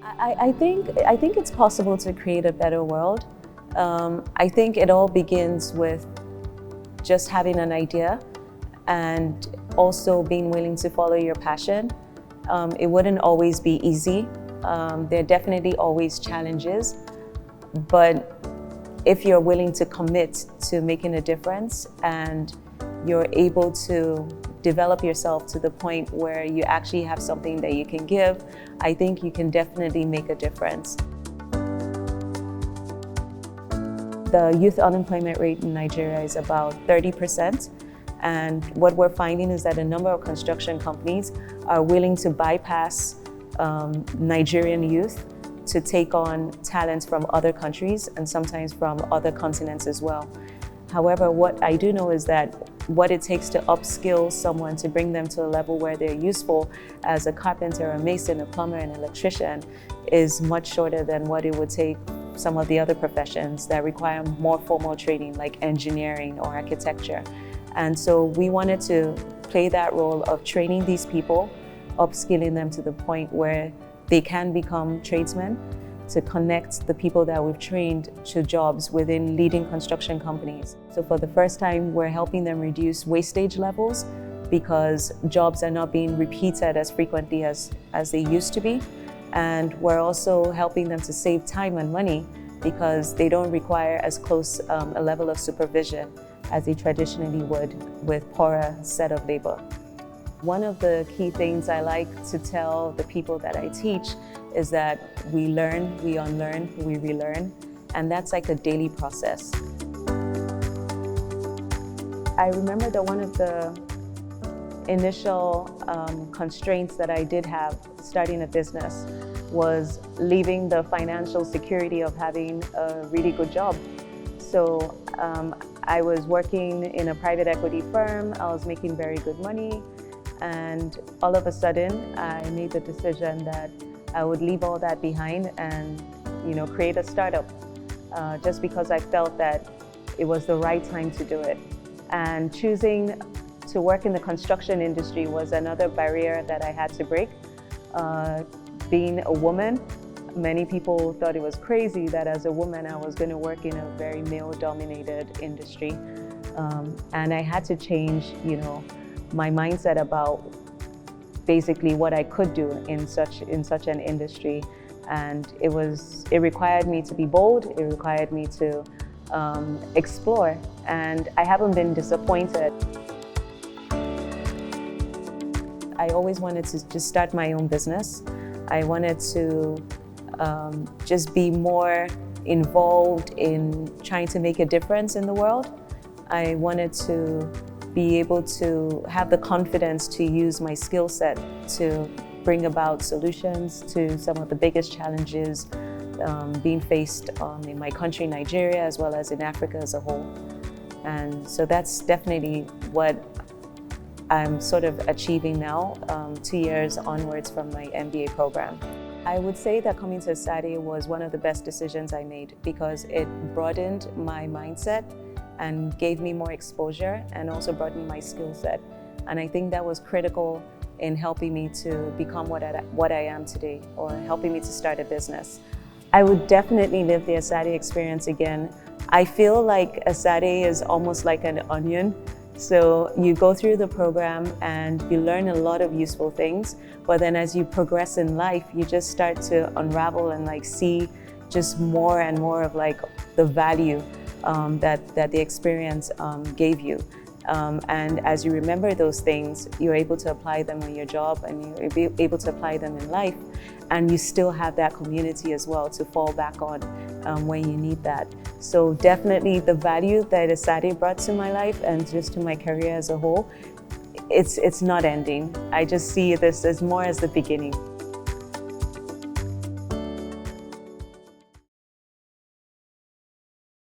I think it's possible to create a better world. I think it all begins with just having an idea and also being willing to follow your passion. It wouldn't always be easy. There are definitely always challenges, but if you're willing to commit to making a difference and you're able to develop yourself to the point where you actually have something that you can give, I think you can definitely make a difference. The youth unemployment rate in Nigeria is about 30%. And what we're finding is that a number of construction companies are willing to bypass Nigerian youth to take on talents from other countries and sometimes from other continents as well. However, what I do know is that what it takes to upskill someone to bring them to a level where they're useful as a carpenter, a mason, a plumber, an electrician is much shorter than what it would take some of the other professions that require more formal training like engineering or architecture. And so we wanted to play that role of training these people, upskilling them to the point where they can become tradesmen, to connect the people that we've trained to jobs within leading construction companies. So for the first time, we're helping them reduce wastage levels because jobs are not being repeated as frequently as they used to be. And we're also helping them to save time and money because they don't require as close a level of supervision as they traditionally would with poorer set of labor. One of the key things I like to tell the people that I teach is that we learn, we unlearn, we relearn, and that's like a daily process. I remember that one of the initial constraints that I did have starting a business was leaving the financial security of having a really good job. So I was working in a private equity firm, I was making very good money, and all of a sudden I made the decision that I would leave all that behind and create a startup just because I felt that it was the right time to do it. And choosing to work in the construction industry was another barrier that I had to break. Being a woman, many people thought it was crazy that as a woman I was going to work in a very male-dominated industry. And I had to change, my mindset about basically what I could do in such an industry. And it required me to be bold, it required me to explore, and I haven't been disappointed. I always wanted to just start my own business. I wanted to just be more involved in trying to make a difference in the world. I wanted to be able to have the confidence to use my skill set to bring about solutions to some of the biggest challenges being faced in my country, Nigeria, as well as in Africa as a whole. And so that's definitely what I'm sort of achieving now, 2 years onwards from my MBA program. I would say that coming to Esade was one of the best decisions I made because it broadened my mindset and gave me more exposure and also broadened my skill set. And I think that was critical in helping me to become what I am today, or helping me to start a business. I would definitely live the Esade experience again. I feel like Esade is almost like an onion. So you go through the program and you learn a lot of useful things, but then as you progress in life, you just start to unravel and see just more and more of the value that the experience gave you. And as you remember those things, you're able to apply them on your job and you're able to apply them in life. And you still have that community as well to fall back on when you need that. So definitely the value that Esade brought to my life and just to my career as a whole, it's not ending. I just see this as more as the beginning.